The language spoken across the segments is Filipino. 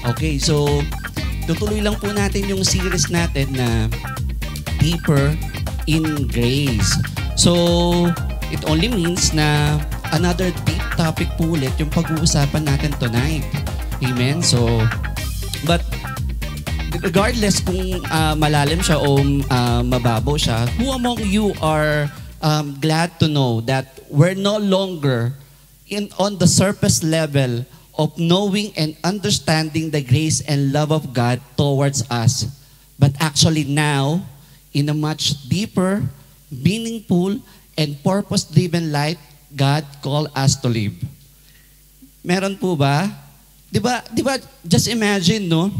Okay, so tutuloy lang po natin yung series natin na Deeper in Grace. So, it only means na another deep topic po ulit yung pag-uusapan natin tonight. Amen? So, but regardless kung malalim siya o mababaw siya, who among you are glad to know that we're no longer on the surface level of knowing and understanding the grace and love of God towards us, but actually now, in a much deeper, meaningful, and purpose-driven life God called us to live. Meron po ba? Di ba, just imagine, no?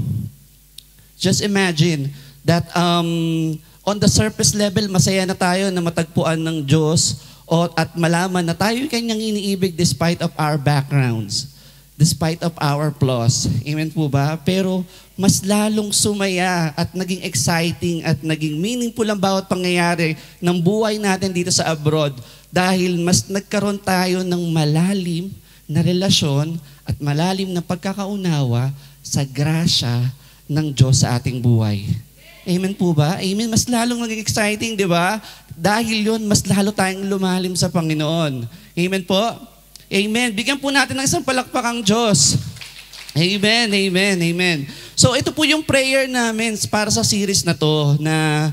Just imagine that on the surface level, masaya na tayo na matagpuan ng Diyos at malaman na tayo kanyang iniibig despite of our backgrounds, despite of our flaws. Amen po ba? Pero mas lalong sumaya at naging exciting at naging meaningful ang bawat pangyayari ng buhay natin dito sa abroad dahil mas nagkaroon tayo ng malalim na relasyon at malalim na pagkakaunawa sa grasya ng Diyos sa ating buhay. Amen po ba? Amen. Mas lalong naging exciting, di ba? Dahil yun, mas lalo tayong lumalim sa Panginoon. Amen po? Amen. Bigyan po natin ng isang palakpakang Diyos. Amen, amen, amen. So ito po yung prayer namin para sa series na to na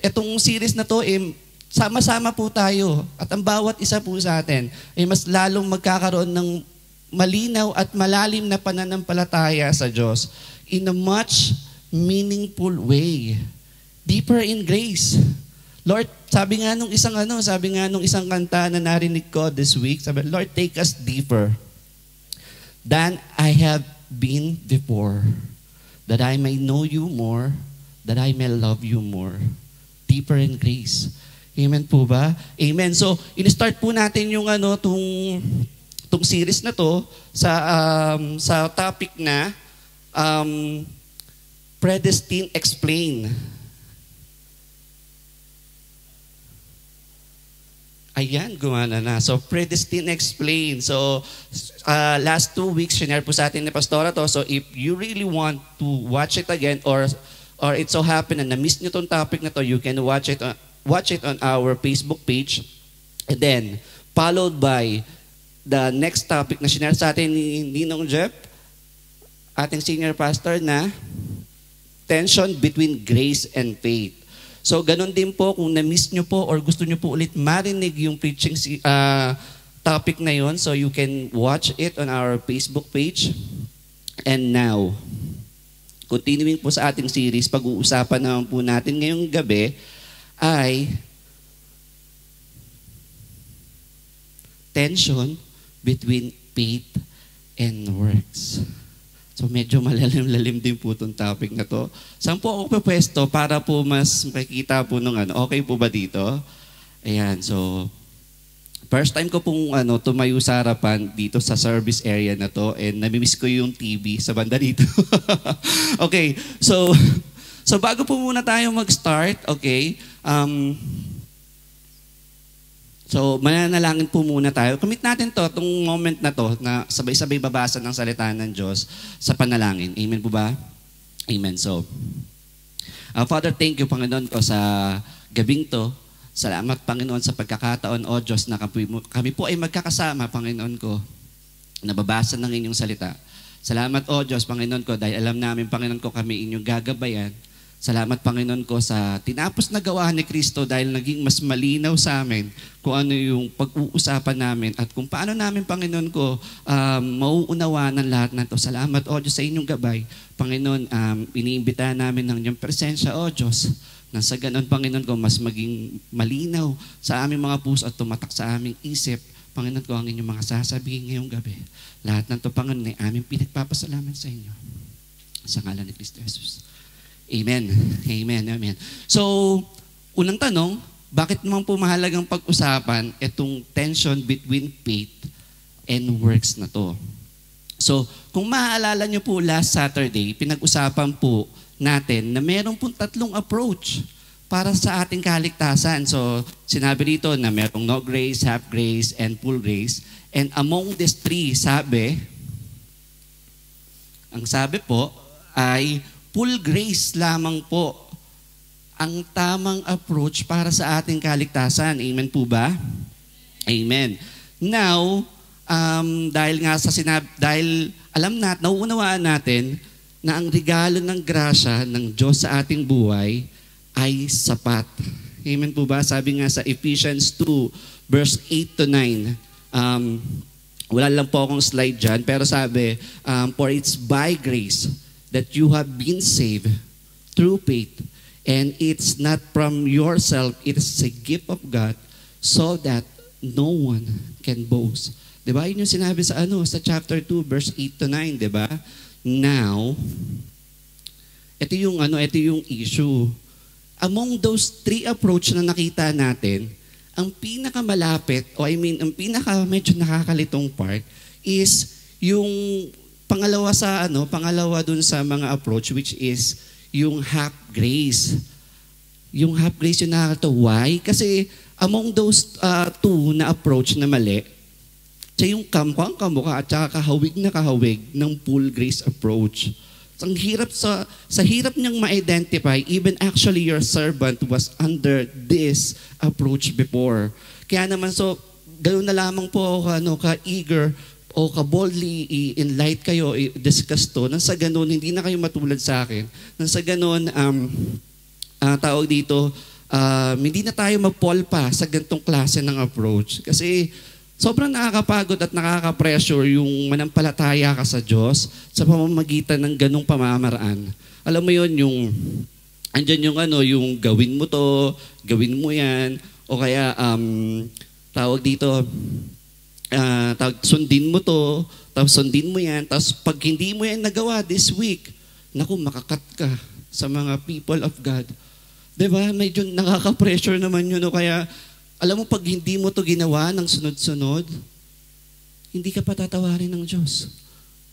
itong series na to sama-sama po tayo at ang bawat isa po sa atin ay mas lalong magkakaroon ng malinaw at malalim na pananampalataya sa Diyos in a much meaningful way. Deeper in grace. Lord, sabi nga nung isang kanta na narinig ko this week, sabi, Lord, take us deeper than I have been before, that I may know you more, that I may love you more. Deeper in grace. Amen po ba? Amen. So, in-start po natin yung tong series na to sa topic na Predestined Explain. Ayan, gumana na. So, Predestined Explain. So, last 2 weeks, sinare po sa atin ni Pastora to. So, if you really want to watch it again or it so happen na na-miss nyo tong topic na to, you can watch it on our Facebook page. And then, followed by the next topic na sinare sa atin ni Ninong Jeff, ating senior pastor na tension between grace and faith. So, ganun din po, kung na-miss nyo po or gusto nyo po ulit marinig yung preaching topic na yon, so you can watch it on our Facebook page. And now, continuing po sa ating series, pag-uusapan naman po natin ngayong gabi ay tension between faith and works. So medyo malalim-lalim din po itong topic na to. Saan po ako pwesto para po mas makikita po nung okay po ba dito? Ayan, so first time ko pong tumayo sa harapan dito sa service area na to and namimiss ko yung TV sa banda dito. Okay, so bago po muna tayo mag-start, okay, so, mananalangin po muna tayo. Commit natin itong moment na to na sabay-sabay babasa ng salita ng Diyos sa panalangin. Amen po ba? Amen. So, Father, thank you, Panginoon ko, sa gabing to. Salamat, Panginoon, sa pagkakataon, O Diyos, na kami po ay magkakasama, Panginoon ko, na babasa ng inyong salita. Salamat, O Diyos, Panginoon ko, dahil alam namin, Panginoon ko, kami inyong gagabayan. Salamat, Panginoon ko, sa tinapos na gawa ni Kristo dahil naging mas malinaw sa amin kung ano yung pag-uusapan namin at kung paano namin, Panginoon ko, mauunawa ng lahat na ito. Salamat, O Diyos, sa inyong gabay. Panginoon, iniimbita namin ng inyong presensya, O Diyos, na sa ganon, Panginoon ko, mas maging malinaw sa aming mga puso at tumatak sa aming isip. Panginoon ko, ang inyong mga sasabihin ngayong gabi. Lahat ng ito, Panginoon, ay aming pinagpapasalamat sa inyo. Sa ngalan ni Kristo Jesus. Amen. Amen. Amen. So, unang tanong, bakit naman po mahalagang pag-usapan itong tension between faith and works na to? So, kung maaalala nyo po last Saturday, pinag-usapan po natin na meron pong 3 approach para sa ating kaligtasan. So, sinabi dito na merong no grace, half grace, and full grace. And among these 3, sabi, Ang sabi po ay full grace lamang po ang tamang approach para sa ating kaligtasan. Amen po ba? Amen. Now, dahil nga sa dahil alam natin, nauunawaan natin na ang regalo ng grasya ng Diyos sa ating buhay ay sapat. Amen po ba? Sabi nga sa Ephesians 2, verse 8 to 9. Wala lang po akong slide dyan, pero sabi, for it's by grace that you have been saved through faith. And it's not from yourself, it is a gift of God so that no one can boast. Diba? Yun yung sinabi sa sa chapter 2, verse 8 to 9, diba? Now, ito yung issue. Among those three approach na nakita natin, ang pinakamalapit, ang medyo nakakalitong part is yung pangalawa dun sa mga approach, which is yung half grace. Yung half grace yung nakakatawa. Why? Kasi among those two na approach na mali, siya yung kamukha at saka kahawig na kahawig ng full grace approach. So, ang hirap sa hirap niyang ma-identify, even actually your servant was under this approach before. Kaya naman, ganoon na lamang po ka-eager o ka-boldly i-enlight kayo, i-discuss to, nang sa ganoon, hindi na kayo matulad sa akin. Nang sa ganoon, tawag dito, hindi na tayo mag-fall pa sa ganitong klase ng approach. Kasi sobrang nakakapagod at nakaka-pressure yung manampalataya ka sa Diyos sa pamamagitan ng ganong pamamaraan. Alam mo yon, andyan yung gawin mo to, gawin mo yan, o kaya tawag dito, sundin mo to, tapos sundin mo yan, tapos pag hindi mo yan nagawa this week, naku, makakat ka sa mga people of God. Diba? Medyo nakaka-pressure naman yun, o kaya alam mo, pag hindi mo to ginawa ng sunod-sunod, hindi ka patatawarin ng Diyos.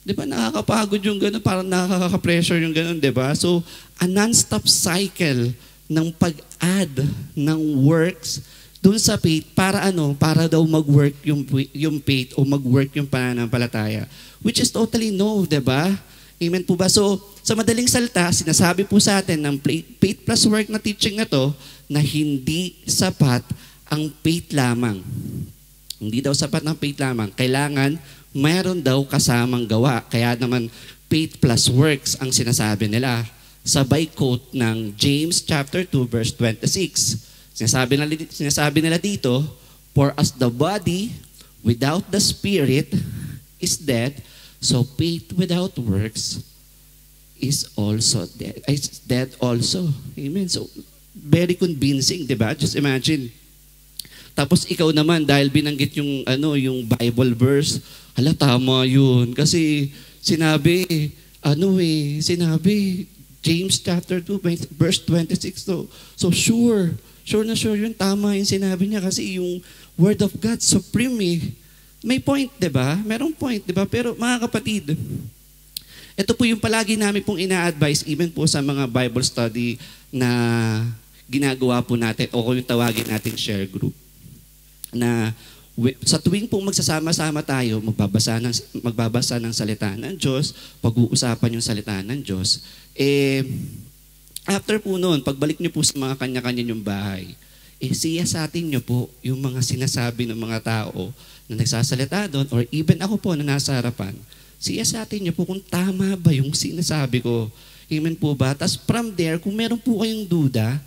Di ba? Nakakapagod yung gano'n, parang nakaka-pressure yung gano'n, di ba? So, a non-stop cycle ng pag-add ng works doon sa faith para para daw mag-work yung faith o mag-work yung pananampalataya. Which is totally no, di ba? Amen po ba? So, sa madaling salita, sinasabi po sa atin ng faith plus work na teaching na to na hindi sapat ang faith lamang. Hindi daw sapat ng faith lamang. Kailangan mayroon daw kasamang gawa. Kaya naman faith plus works ang sinasabi nila. Sabay quote ng James chapter 2 verse 26. Sinasabi nila dito, for as the body without the spirit is dead, so faith without works is also dead. Is dead also. Amen. So very convincing, 'di ba? Just imagine. Tapos ikaw naman, dahil binanggit yung Bible verse, tama yun. Kasi sinabi James chapter 2, verse 26. So sure yun, tama yung sinabi niya kasi yung Word of God, supreme eh. May point, di ba? Merong point, di ba? Pero mga kapatid, ito po yung palagi namin pong ina-advise, even po sa mga Bible study na ginagawa po natin o kung yung tawagin nating share group. Na sa tuwing pong magsasama-sama tayo, magbabasa ng salita ng Diyos, pag-uusapan yung salita ng Diyos, after po noon, pagbalik niyo po sa mga kanya-kanya yung bahay, siyasatin niyo po yung mga sinasabi ng mga tao na nagsasalita doon, or even ako po na nasa harapan, siyasatin niyo po kung tama ba yung sinasabi ko. Amen po ba? Tapos from there, kung meron po kayong duda,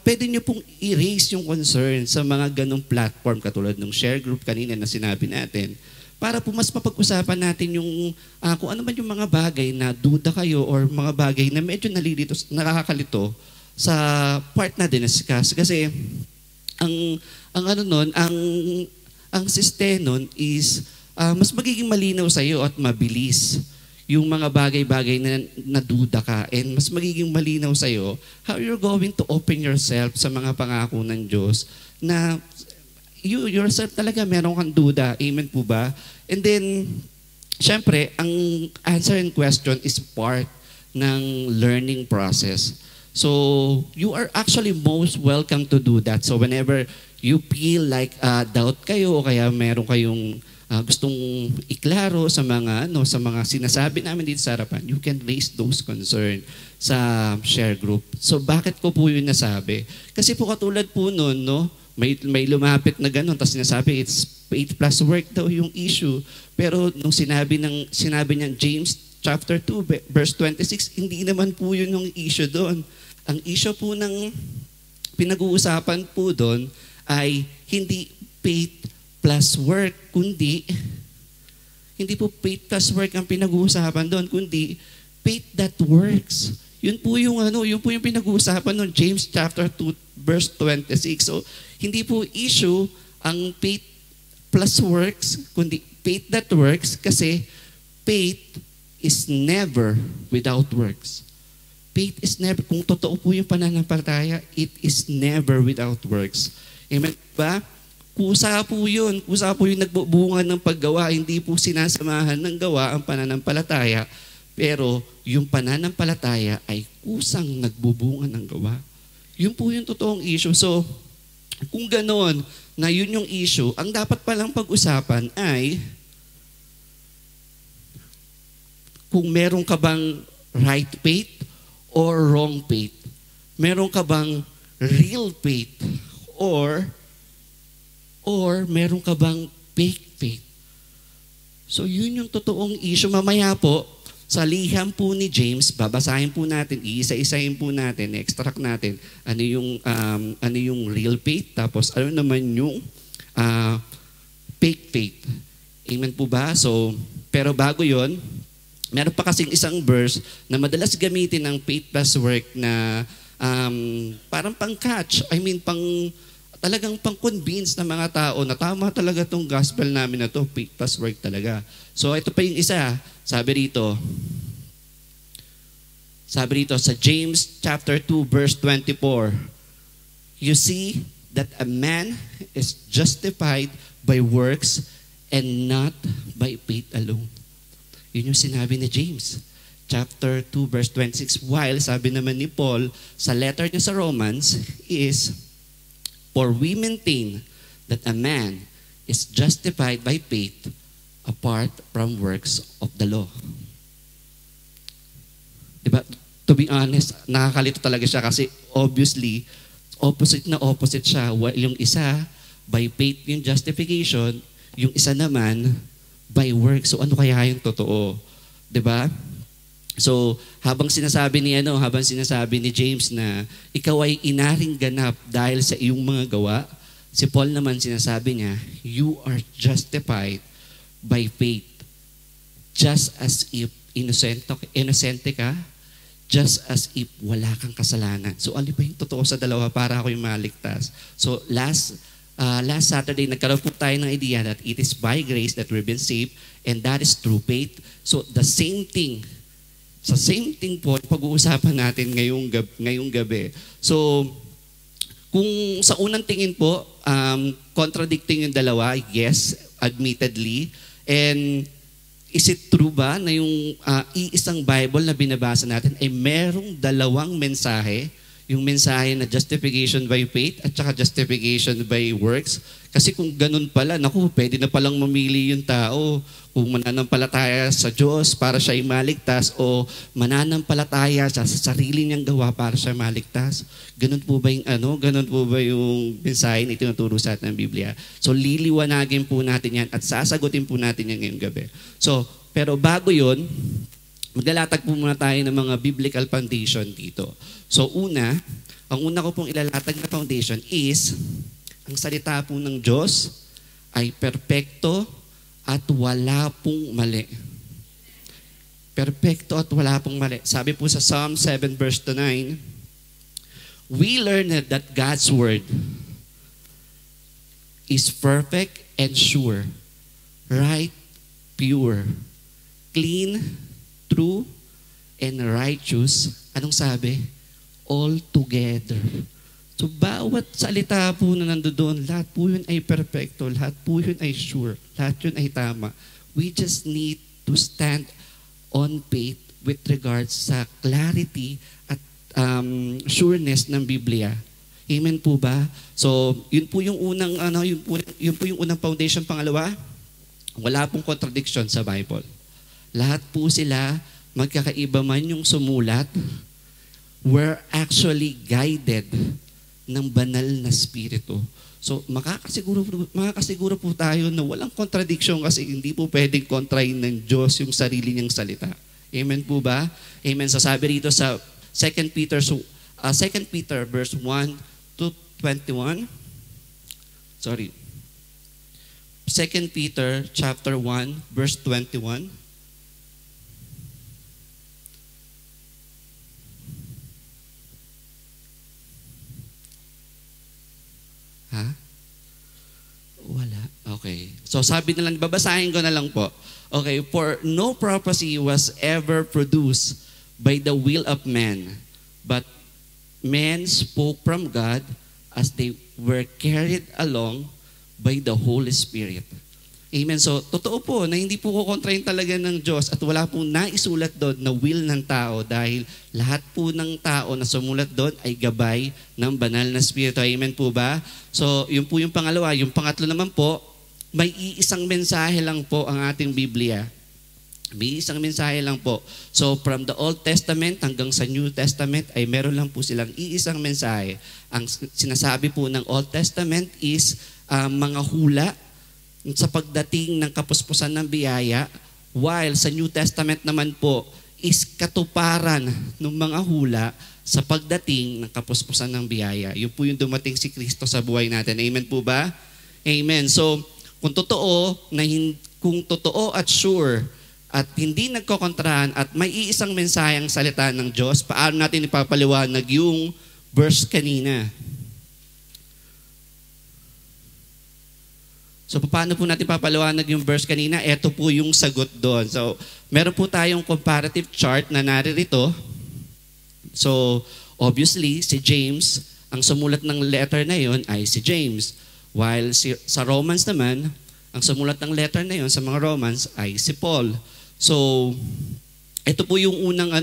pwede nyo pong erase yung concern sa mga ganong platform katulad ng share group kanina na sinabi natin para po mas mapag-usapan natin yung kung ano man yung mga bagay na duda kayo or mga bagay na medyo nakakalito sa part na diniscuss. Kasi ang siste nun is mas magiging malinaw sa iyo at mabilis yung mga bagay-bagay na naduda ka, and mas magiging malinaw sa'yo how you're going to open yourself sa mga pangako ng Diyos na you yourself talaga meron kang duda. Amen po ba? And then, syempre, ang answer and question is part ng learning process. So, you are actually most welcome to do that. So, whenever you feel like doubt kayo o kaya meron kayong gustong iklaro sa mga sa mga sinasabi namin dito sa harapan, you can raise those concern sa share group. So bakit ko po yun nasabi? Kasi po katulad po noon, may lumapit na gano'n, tapos sinasabi it's faith plus work daw yung issue. Pero nung sinabi niya James chapter 2 verse 26, hindi naman po yun yung issue doon. Ang issue po ng pinag-uusapan po doon ay hindi faith plus work, kundi hindi po faith plus work ang pinag-uusapan doon, kundi faith that works. Yun po yung pinag-uusapan noon, James chapter 2 verse 26. So hindi po issue ang faith plus works, kundi faith that works, kasi faith is never without works. Faith is never, kung totoo po yung pananampalataya, it is never without works. Amen ba? Kusa po yun. Kusa po yung nagbubunga ng paggawa. Hindi po sinasamahan ng gawa ang pananampalataya. Pero yung pananampalataya ay kusang nagbubunga ng gawa. Yun po yung totoong issue. So, kung ganoon na yun yung issue, ang dapat palang pag-usapan ay kung meron ka bang right faith or wrong faith. Meron ka bang real faith or meron ka bang fake faith. So yun yung totoong issue. Mamaya po, sa liham po ni James, babasahin po natin, iisa-isahin po natin, extract natin ano yung real faith, tapos ano naman yung fake faith. Amen po ba? So, pero bago yon, meron pa kasing isang verse na madalas gamitin ng faith plus work na parang pang-catch. Talagang pang-convince ng mga tao na tama talaga tong gospel namin na to, faith plus work talaga. So ito pa yung isa, sabi rito sa James chapter 2 verse 24, you see that a man is justified by works and not by faith alone. Yun yung sinabi ni James. Chapter 2 verse 26. While sabi naman ni Paul sa letter niya sa Romans is, for we maintain that a man is justified by faith apart from works of the law. Diba? To be honest, nakakalito talaga siya kasi obviously, opposite siya. Yung isa, by faith yung justification, yung isa naman, by works. So ano kaya yung totoo? 'Di ba? So habang sinasabi ni James na ikaw ay inaring ganap dahil sa iyong mga gawa, si Paul naman sinasabi niya, you are justified by faith. Just as if inosente ka, just as if wala kang kasalanan. So ano ba yung totoo sa dalawa para ako yung maligtas? So last Saturday, nagkaroon po tayo ng idea that it is by grace that we've been saved, and that is through faith. So the same thing po, pag-uusapan natin ngayong gabi. So, kung sa unang tingin po, contradicting yung dalawa, yes, admittedly. And is it true ba na yung iisang Bible na binabasa natin ay merong dalawang mensahe? Yung mensahe na justification by faith at saka justification by works. Kasi kung ganun pala, pwede na palang mamili yung tao kung mananampalataya sa Diyos para siya ay maligtas o mananampalataya sa sarili niyang gawa para siya maligtas. Ganun po ba yung mensahe na itinuturo sa atin ng Biblia? So liliwanagin po natin yan at sasagutin po natin yan ngayong gabi. So, pero bago yun, maglalatag po muna tayo ng mga biblical foundation dito. So ang una ko pong ilalatag na foundation is, ang salita po ng Diyos ay perpekto at wala pong mali. Perpekto at wala pong mali. Sabi po sa Psalm 7 verse 9, we learn that God's word is perfect and sure, right, pure, clean, true, and righteous. Anong sabi? All together. So bawat salita po na nandoon, lahat po yun ay perfecto, lahat po yun ay sure, lahat yun ay tama. We just need to stand on faith with regards sa clarity at sureness ng Biblia. Amen po ba? So, yun po yung unang foundation. Pangalawa, Wala pong contradiction sa Bible. Lahat po sila, magkakaiba man yung sumulat, were actually guided ng banal na spirito. So makakasiguro po tayo na walang contradiction kasi hindi po pwedeng kontrahin ng Diyos yung sarili niyang salita. Amen po ba? Amen. Sasabi rito sa 2 Peter verse 1 to 21. Sorry. 2 Peter chapter 1 verse 21. Ha? Wala. Okay. So sabi na lang, babasahin ko na lang po. Okay, for no prophecy was ever produced by the will of man, but men spoke from God as they were carried along by the Holy Spirit. Amen. So, totoo po na hindi po kukontrahin talaga ng Diyos at wala pong naisulat doon na will ng tao dahil lahat po ng tao na sumulat doon ay gabay ng banal na Espiritu. Amen po ba? So, yun po yung pangalawa. Yung pangatlo naman po, may iisang mensahe lang po ang ating Biblia. May isang mensahe lang po. So, from the Old Testament hanggang sa New Testament ay meron lang po silang iisang mensahe. Ang sinasabi po ng Old Testament is mga hula sa pagdating ng kapuspusan ng biyaya, while sa New Testament naman po is katuparan ng mga hula sa pagdating ng kapuspusan ng biyaya. Yun po yung dumating si Kristo sa buhay natin. Amen po ba? Amen. So, kung totoo at sure at hindi nagkokontrahan at may iisang mensahe ang salita ng Diyos, paano natin ipapaliwanag yung verse kanina? So, paano po natin papaliwanag yung verse kanina? Ito po yung sagot doon. So, meron po tayong comparative chart na naririto. So, obviously, si James, ang sumulat ng letter na yon ay si James. While sa Romans naman, ang sumulat ng letter na yon sa mga Romans ay si Paul. So, ito po yung unang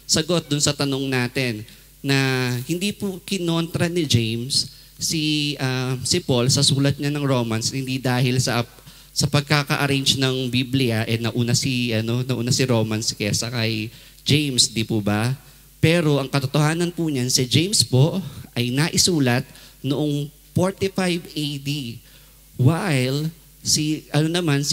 sagot dun sa tanong natin na hindi po kinontra ni James si Paul sa sulat niya ng Romans, hindi dahil sa pagkaka-arrange ng Biblia nauna si Romans kaysa kay James, di po ba? Pero ang katotohanan po niyan, si James po ay naisulat noong 45 AD, while si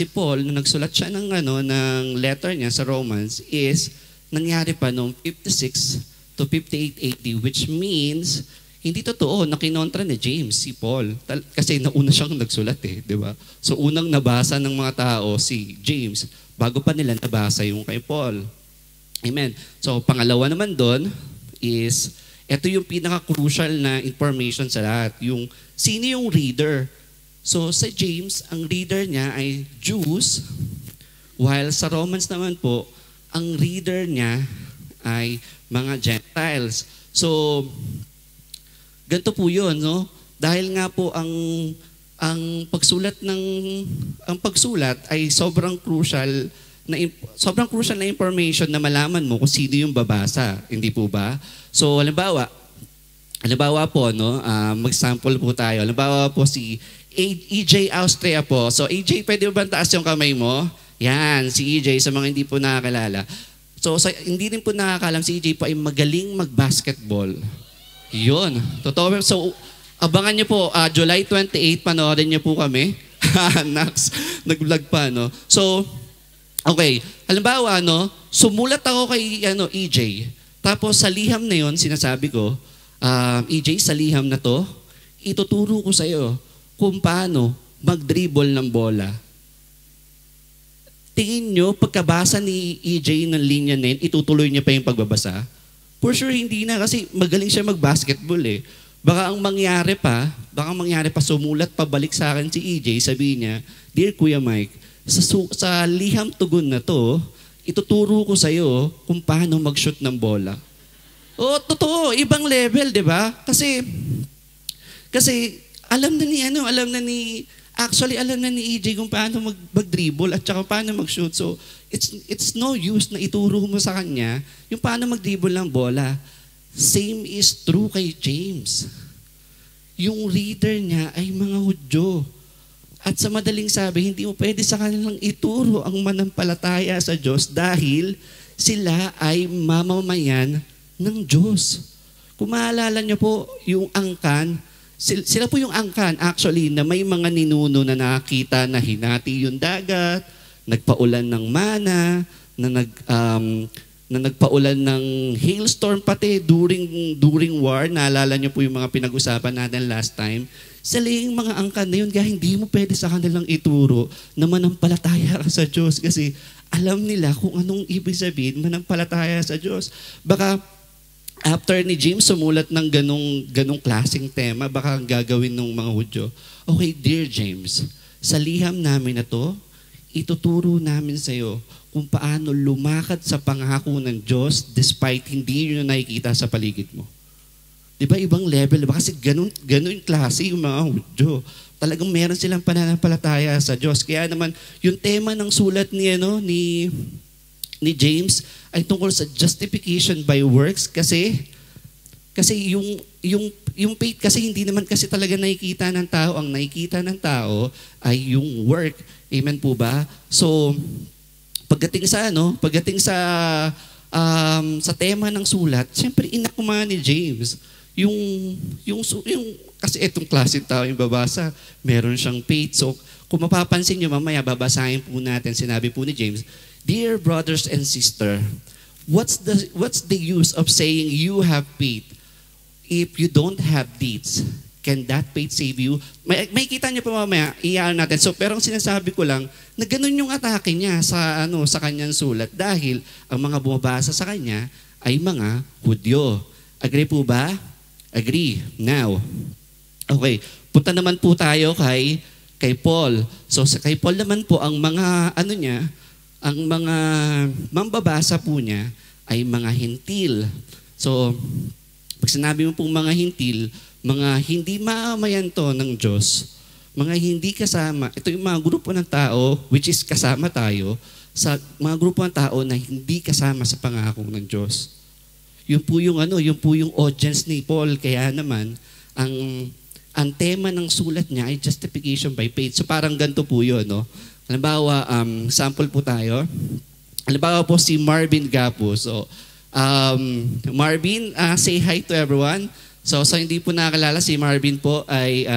Paul nung nagsulat siya ng letter niya sa Romans is nangyari pa noong 56 to 58 AD, which means hindi totoo na kinontra ni James si Paul. Kasi nauna siyang nagsulat di ba? So unang nabasa ng mga tao si James bago pa nila nabasa yung kay Paul. Amen. So pangalawa naman doon is, ito yung pinaka-crucial na information sa lahat. Yung sino yung reader. So sa James, ang reader niya ay Jews, while sa Romans naman po, ang reader niya ay mga Gentiles. So, ganito po yun, no? Dahil nga po ang pagsulat ay sobrang crucial na information na malaman mo kung sino yung babasa, hindi po ba? So halimbawa po, no, mag-sample po tayo. Halimbawa po si EJ Austria po. So EJ, pwede mo ba taas yung kamay mo? Yan, si EJ sa mga hindi po nakakilala. So hindi rin po nakakalam, si EJ po ay magaling mag-basketball. Yun. Totoo. So, abangan niyo po, July 28, panoorin niyo po kami. Nag-vlog pa, no? So, okay. Halimbawa, sumulat ako kay EJ. Tapos, sa liham na yun, sinasabi ko, EJ, sa liham na to, ituturo ko sa'yo kung paano mag-dribble ng bola. Tingin nyo, pagkabasa ni EJ ng linya na yun, itutuloy niya pa yung pagbabasa? For sure, hindi na kasi magaling siya mag-basketball Baka ang mangyari pa, sumulat pabalik sa akin si EJ, sabihin niya, Dear Kuya Mike, sa liham tugon na to, ituturo ko sa'yo kung paano mag-shoot ng bola. Totoo, ibang level, di ba? Kasi alam na ni EJ kung paano mag-dribble at saka paano mag-shoot. So, it's no use na ituro mo sa kanya yung paano mag-dribble ng bola. Same is true kay James. Yung reader niya ay mga Hudyo. At sa madaling sabi, hindi mo pwede sa kanilang ituro ang manampalataya sa Diyos dahil sila ay mamamayan ng Diyos. Kung maalala niyo po, yung angkan, sila po yung angkan actually na may mga ninuno na nakakita na hinati yung dagat, nagpaulan ng mana, na nagpaulan ng hailstorm pati during war. Naalala niyo po yung mga pinag-usapan natin last time. Sila yung mga angkan na yun, kaya hindi mo pwede sa kanilang ituro na manampalataya ka sa Diyos kasi alam nila kung anong ibig sabihin manampalataya sa Diyos. Baka after ni James sumulat ng ganong klaseng tema, baka ang gagawin ng mga Hudyo, okay, dear James, sa liham namin na to, ituturo namin sa iyo kung paano lumakad sa pangako ng Diyos despite hindi nyo nakikita sa paligid mo. Di ba ibang level? Diba? Kasi ganun klase yung mga Hudyo. Talagang meron silang pananampalataya sa Diyos. Kaya naman, yung tema ng sulat ni James ay tungkol sa justification by works kasi yung faith kasi hindi naman kasi talaga nakikita ng tao. Ang nakikita ng tao ay yung work. Amen po ba? So, pagdating sa tema ng sulat, siyempre inakuma ni James yung kasi itong klaseng tao yung babasa, meron siyang faith. So, kung mapapansin nyo mamaya, babasahin po natin, sinabi po ni James, dear brothers and sister, what's the use of saying you have faith if you don't have deeds? Can that faith save you? May kita niyo pa mamaya, iyan natin. So, pero ang sinasabi ko lang, na ganun yung atake niya sa kanyang sulat dahil ang mga bumabasa sa kanya ay mga Hudyo. Agree po ba? Agree. Now, okay, punta naman po tayo kay Paul. So, kay Paul naman po, ang mga ang mga mambabasa po niya ay mga hintil. So, pag sinabi mo pong mga hintil, mga hindi maamayan to ng Diyos, mga hindi kasama, ito yung mga grupo ng tao, which is kasama tayo, sa mga grupo ng tao na hindi kasama sa pangako ng Diyos. Yun po yung audience ni Paul. Kaya naman, ang tema ng sulat niya ay justification by faith. So parang ganito po yun, no? Halimbawa, sample po tayo. Halimbawa po si Marvin Gapo. So, Marvin, say hi to everyone. So, sa hindi po nakakilala, si Marvin po ay,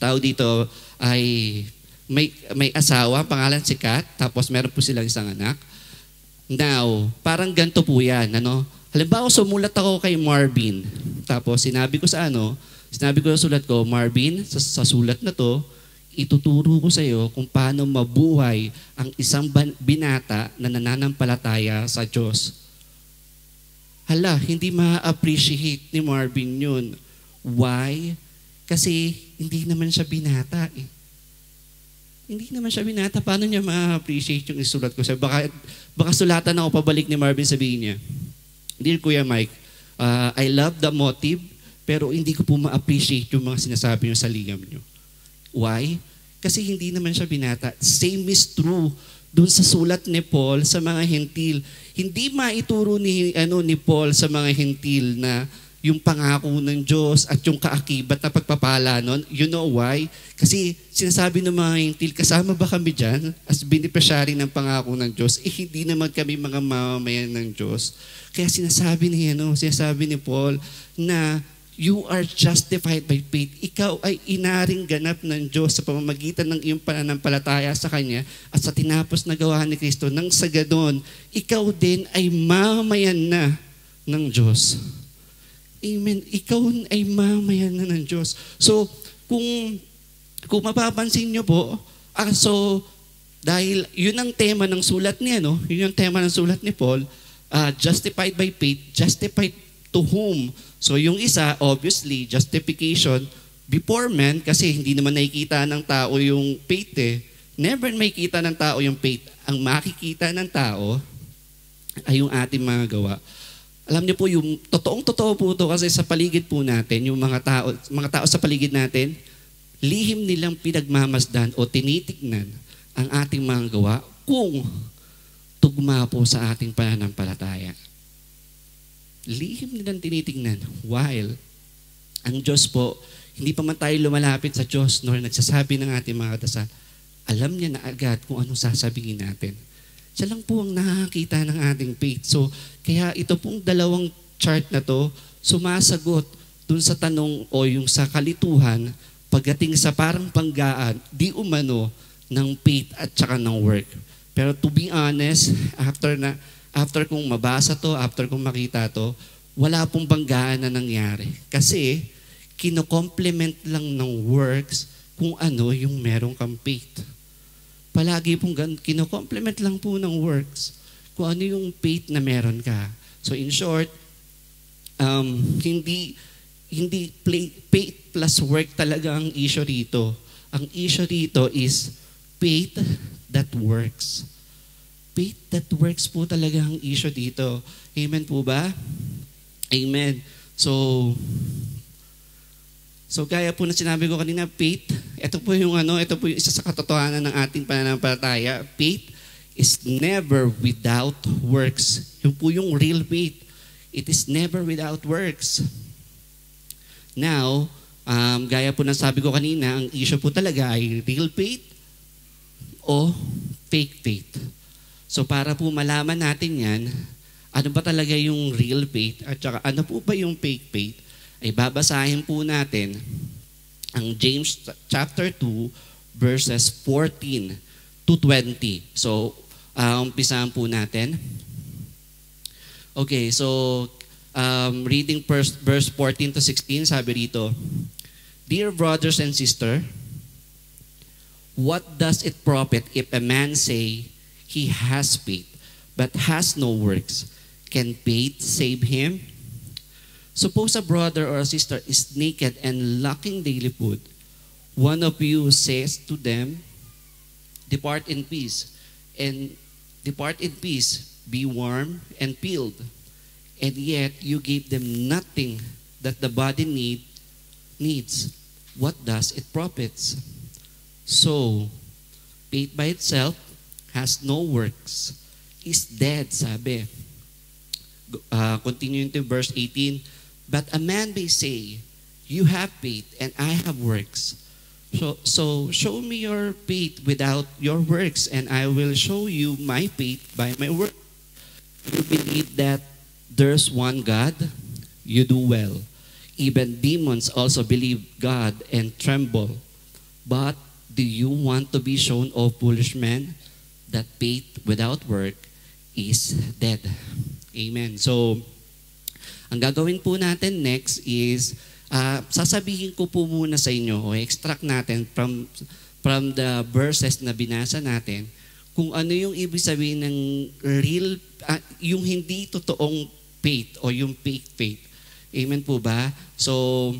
tao dito, ay may asawa, pangalan si Kat, tapos meron po silang isang anak. Now, parang ganito po yan, ano? Halimbawa, sumulat ako kay Marvin. Tapos, sinabi ko sa sulat ko, Marvin, sa sulat na to, ituturo ko sa iyo kung paano mabuhay ang isang binata na nananampalataya sa Diyos. Hala, hindi ma-appreciate ni Marvin yun. Why? Kasi hindi naman siya binata eh. Hindi naman siya binata. Paano niya ma-appreciate yung isulat ko? Baka sulatan ako pabalik ni Marvin, sabihin niya, Dear Kuya Mike, I love the motive, pero hindi ko po ma-appreciate yung mga sinasabi niyo sa liham niyo. Why? Kasi hindi naman siya binata. Same is true doon sa sulat ni Paul sa mga hentil. Hindi maituro ni Paul sa mga hentil na yung pangako ng Diyos at yung kaakibat na pagpapala nun. You know why? Kasi sinasabi ng mga hentil, kasama ba kami dyan as beneficiary ng pangako ng Diyos? Hindi naman kami mga mamamayan ng Diyos. Kaya sinasabi ni Paul na you are justified by faith. Ikaw ay inaring ganap ng Diyos sa pamamagitan ng iyong pananampalataya sa Kanya at sa tinapos na gawa ni Kristo. Nang sa ganon, ikaw din ay mamamayan na ng Diyos. Amen. Ikaw ay mamamayan na ng Diyos. So, kung mapapansin nyo po, dahil yun ang tema ng sulat niya, no? Yun yung tema ng sulat ni Paul, justified by faith, justified to whom? So yung isa, obviously, justification before men, kasi hindi naman nakikita ng tao yung faith eh. Never makikita ng tao yung faith. Ang makikita ng tao ay yung ating mga gawa. Alam niyo po, yung totoo po ito kasi sa paligid po natin, yung mga tao sa paligid natin, lihim nilang pinagmamasdan o tinitignan ang ating mga gawa kung tugma po sa ating pananampalataya. Lihim nilang tinitingnan while ang Diyos po, hindi pa man tayo lumalapit sa Diyos nor nagsasabi ng ating mga dasal, alam niya na agad kung anong sasabihin natin. Siya lang po ang nakakita ng ating faith. So, kaya ito pong dalawang chart na to, sumasagot dun sa tanong o yung sa kalituhan pagdating sa parang panggaan, di umano ng faith at saka ng work. Pero to be honest, after kong mabasa to, after kong makita to, wala pong banggaan na nangyari. Kasi, kino-complement lang ng works kung ano yung merong kang faith. Palagi pong kino-complement lang po ng works kung ano yung faith na meron ka. So in short, hindi faith plus work talaga ang issue rito. Ang issue rito is faith that works. Faith that works po talaga ang issue dito. Amen po ba? Amen. So kaya po na sinabi ko kanina, faith, ito po yung isa sa katotohanan ng ating pananampalataya. Faith is never without works. Yung po yung real faith. It is never without works. Now, gaya po ng sabi ko kanina, ang issue po talaga ay real faith o fake faith. So para po malaman natin yan, ano ba talaga yung real faith at saka ano po ba yung fake faith, ay babasahin po natin ang James chapter 2 verses 14 to 20. So, umpisahan po natin. Okay, so reading first, verse 14 to 16, sabi rito, Dear brothers and sisters, what does it profit if a man say he has faith but has no works? Can faith save him? Suppose a brother or a sister is naked and lacking daily food. One of you says to them, Depart in peace, be warm and filled. And yet you gave them nothing that the body needs. What does it profits? So, faith by itself has no works, is dead, sabi. Continuing to verse 18, But a man may say, You have faith and I have works. So show me your faith without your works, and I will show you my faith by my work. You believe that there's one God? You do well. Even demons also believe God and tremble. But do you want to be shown, O foolish man, that faith without work is dead? Amen. So, ang gagawin po natin next is, sasabihin ko po muna sa inyo, o extract natin from the verses na binasa natin, kung ano yung ibig sabihin ng real, yung hindi totoong faith o yung fake faith. Amen po ba? So,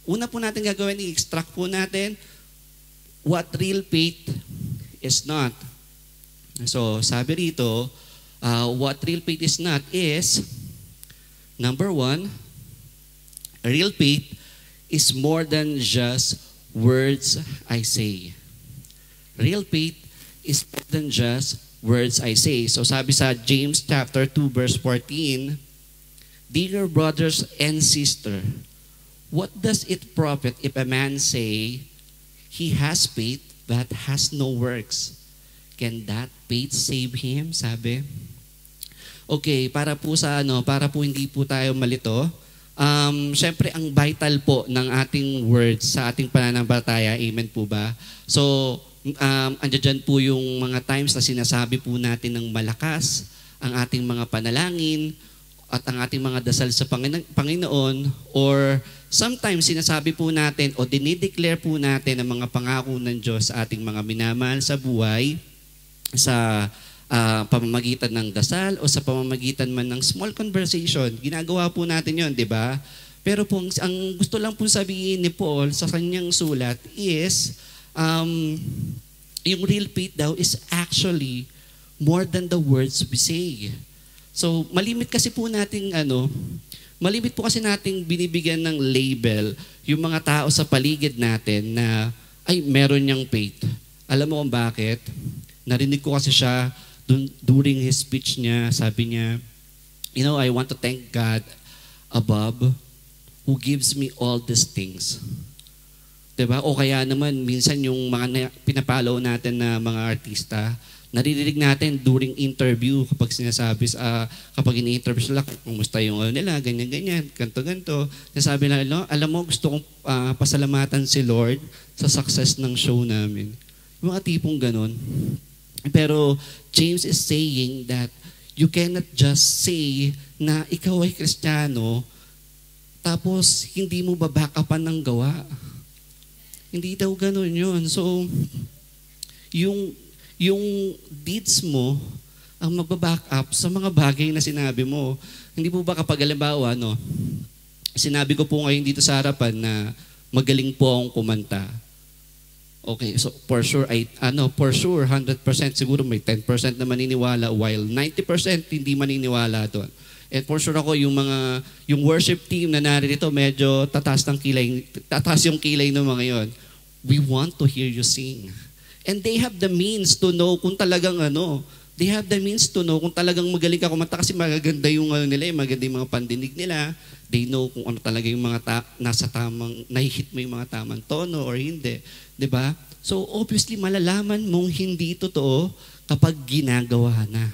una po natin gagawin, i-extract po natin what real faith is not. So, sabi rito, what real faith is not is, number one, real faith is more than just words I say. Real faith is more than just words I say. So sabi sa James chapter 2 verse 14, Dear brothers and sisters, what does it profit if a man say he has faith but has no works? Can that faith save him? Sabi. Okay, para po hindi po tayo malito, syempre ang vital po ng ating words sa ating pananampalataya, amen po ba? So, andyan po yung mga times na sinasabi po natin ng malakas ang ating mga panalangin at ang ating mga dasal sa Panginoon, or sometimes sinasabi po natin o dinideclare po natin ang mga pangako ng Diyos sa ating mga minamahal sa buhay sa pamamagitan ng dasal o sa pamamagitan man ng small conversation. Ginagawa po natin yon, di ba? Pero po, ang gusto lang po sabihin ni Paul sa kanyang sulat is, yung real faith daw is actually more than the words we say. So, malimit kasi po nating malimit po kasi nating binibigyan ng label yung mga tao sa paligid natin na, ay, meron niyang faith. Alam mo kung bakit? Narinig ko kasi siya during his speech niya, sabi niya, I want to thank God above who gives me all these things. 'Diba? O kaya naman, minsan yung mga pinapollow natin na mga artista, naririnig natin during interview kapag sinasabi, kapag ini-interview sila, kumusta yung nila, ganyan-ganyan, ganto-ganto. Sinasabi nila, no, alam mo, gusto kong pasalamatan si Lord sa success ng show namin. Yung mga tipong ganun. Pero James is saying that you cannot just say na ikaw ay Kristiyano, tapos hindi mo ba-backupan ng gawa. Hindi daw ganun yun. So, yung deeds mo ang magbaback up sa mga bagay na sinabi mo. Hindi po ba kapag halimbawa, no, sinabi ko po ngayon dito sa harapan na magaling po akong kumanta. Okay, so for sure, for sure, 100% siguro may 10% na maniniwala while 90% hindi maniniwala doon. And for sure ako, yung worship team na narito, medyo tataas yung kilay ng mga yon. We want to hear you sing. And they have the means to know kung talagang they have the means to know kung talagang magaling ka kumanta kasi magaganda yung nila, maganda yung mga pandinig nila. They know kung ano talaga yung mga nasa tamang, nahihit mo yung mga tamang tono or hindi. 'Di ba? So obviously malalaman mong hindi totoo kapag ginagawa na.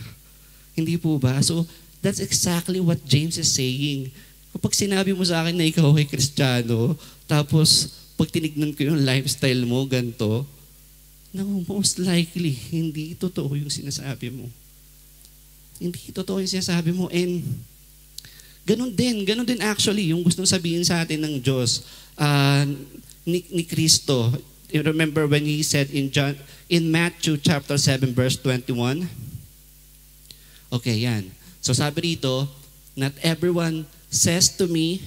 Hindi po ba? So that's exactly what James is saying. Kapag sinabi mo sa akin na ikaw ay Kristiyano, tapos pag tinignan ko yung lifestyle mo, ganito, no, most likely, hindi totoo yung sinasabi mo. Hindi totoo yung sinasabi mo. And ganun din actually, yung gustong sabihin sa atin ng Diyos, ni Kristo. You remember when He said in Matthew chapter 7 verse 21? Okay, yan. So sabi rito, not everyone says to me,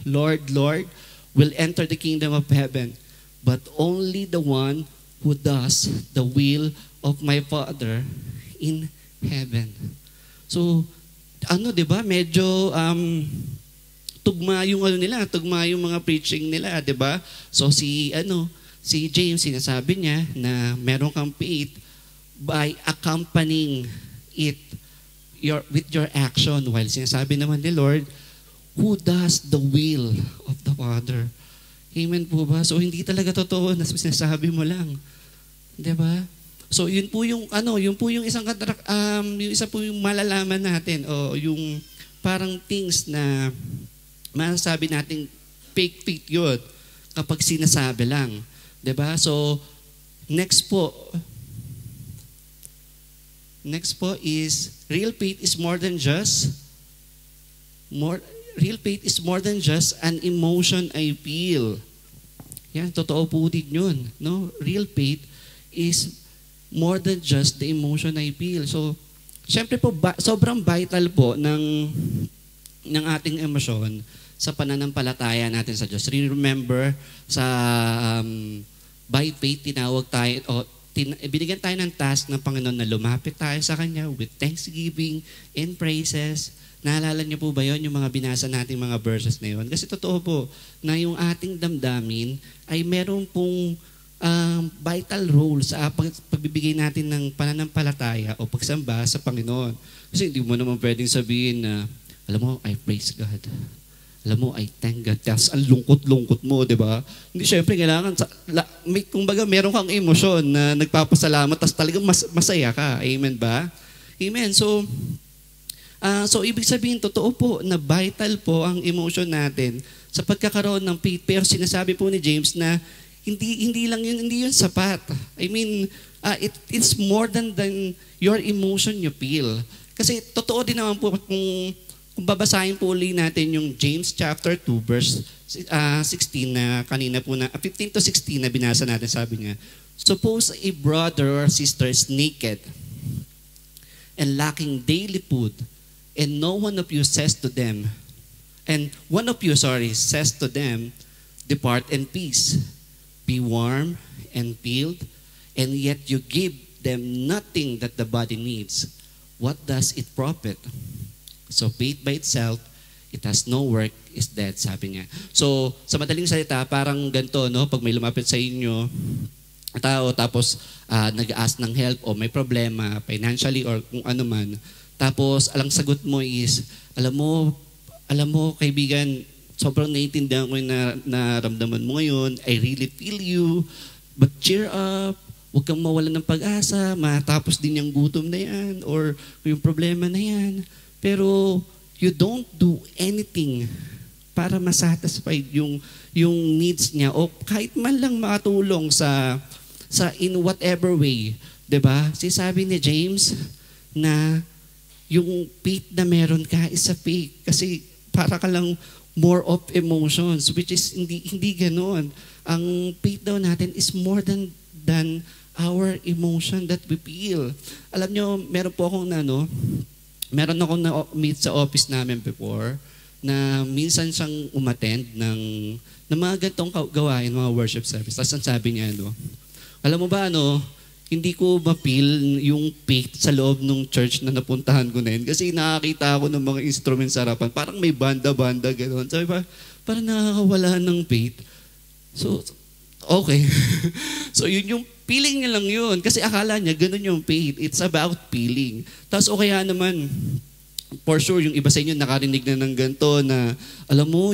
Lord, Lord, will enter the kingdom of heaven, but only the one who does the will of my Father in heaven. So, 'di ba? Medyo tugma yung tugma yung mga preaching nila, 'di ba? So si James sinasabi niya na meron kang faith by accompanying it with your action, while sinasabi naman ni Lord, who does the will of the Father. Amen po ba? So hindi talaga totoo na sinasabi mo lang. 'Di ba? So yun po yung isang yung isa po yung malalaman natin o yung parang things na masasabi nating fake faith yun kapag sinasabi lang. 'Di ba? So next po is real faith is more than just an emotion I feel. Yan, totoo po din yun. No? Real faith is more than just the emotion I feel. So, syempre po, sobrang vital po ng ating emosyon sa pananampalataya natin sa Diyos. Remember, sa by faith, tinawag tayo, binigyan tayo ng task ng Panginoon na lumapit tayo sa Kanya with thanksgiving and praises. Naalala niyo po ba yun, yung mga binasa nating mga verses na yun? Kasi totoo po na yung ating damdamin ay meron pong vital role sa pagbibigay natin ng pananampalataya o pagsamba sa Panginoon. Kasi hindi mo naman pwedeng sabihin na, alam mo, I praise God. Alam mo, I thank God. Tapos ang lungkot-lungkot mo, di ba? Hindi, syempre, kailangan, kumbaga, meron kang emosyon na nagpapasalamat, tapos talagang masaya ka. Amen ba? Amen. So ibig sabihin, totoo po na vital po ang emotion natin sa pagkakaroon ng faith. Pero sinasabi po ni James na hindi yun sapat. I mean, it's more than your emotion you feel. Kasi totoo din naman po kung babasahin po ulit natin yung James chapter 2 verse 16 na kanina po 15 to 16 na binasa natin, sabi niya, suppose a brother or sister is naked and lacking daily food, and one of you says to them, depart in peace, be warm and filled, and yet you give them nothing that the body needs. What does it profit? So faith by itself, it has no work, is dead, sabi niya. So sa madaling salita, parang ganito, no? Pag may lumapit sa inyo tao, tapos nag-ask ng help o may problema, financially or kung ano man, tapos alang sagot mo is, alam mo kaibigan, sobrang naiintindihan ko yung naramdaman mo ngayon. I really feel you. But cheer up. Huwag kang mawalan ng pag-asa. Matapos din yung gutom na yan or yung problema na yan. Pero you don't do anything para masatisfy yung needs niya o kahit man lang makatulong sa in whatever way. 'Di ba? Sabi ni James na yung faith na meron ka is a fake kasi para ka lang more of emotions, which is hindi ganoon. Ang faith daw natin is more than our emotion that we feel. Alam nyo, meron akong na-meet sa office namin before na minsan siyang umattend ng mga ganitong gawain, mga worship service. Tapos ang sabi niya, alam mo ba, hindi ko ma-feel yung faith sa loob ng church na napuntahan ko na yun. Kasi nakakita ako ng mga instruments sa harapan. Parang may banda-banda, gano'n. Sabi pa, parang nakakawala ng faith. So, okay. So, yun yung feeling niya lang yun. Kasi akala niya, gano'n yung faith. It's about feeling. Tapos, o kaya naman, for sure, yung iba sa inyo nakarinig na ng ganito na, alam mo,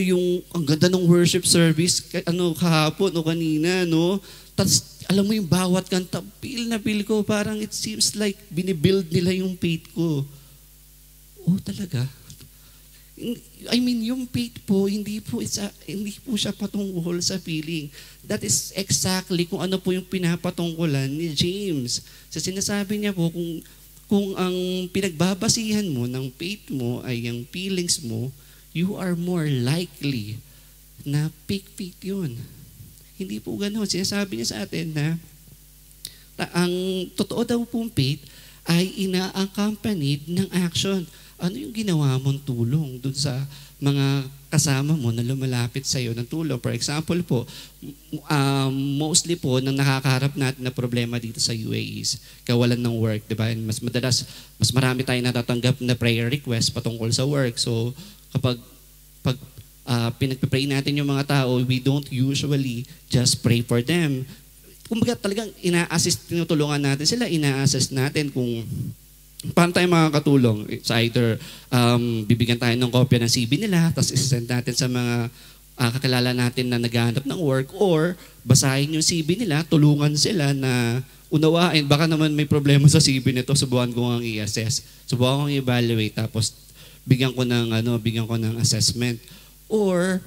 ang ganda ng worship service, kahapon o kanina, Tapos, alam mo yung bawat kanta, feel ko, parang it seems like binibuild nila yung faith ko. Oh, talaga? I mean, yung faith po, hindi po siya patungkol sa feeling. That is exactly kung ano po yung pinapatungkulan ni James. Sa sinasabi niya po, kung ang pinagbabasihan mo ng faith mo ay yung feelings mo, you are more likely na fake faith yun. Hindi po gano'n. Sinasabi niya sa atin na ang totoo daw pong faith ay ina-accompanied ng action. Ano yung ginawa mong tulong dun sa mga kasama mo na lumalapit sa iyo ng tulong? For example po, mostly po nang nakakaharap natin na problema dito sa UAE is kawalan ng work, di ba? Mas marami tayong natatanggap na prayer request patungkol sa work. So, kapag pinagpipray natin yung mga tao, we don't usually just pray for them. Kumbaga talagang tinutulungan natin sila, ina-assist natin kung paano tayo makakatulong. It's either bibigyan tayo ng kopya ng CV nila, tapos isend natin sa mga kakilala natin na naghahanap ng work, or basahin yung CV nila, tulungan sila na unawain. Baka naman may problema sa CV nito, subukan ko ang i-assess. Subukan ko i-evaluate, tapos bigyan ko ng assessment. Or,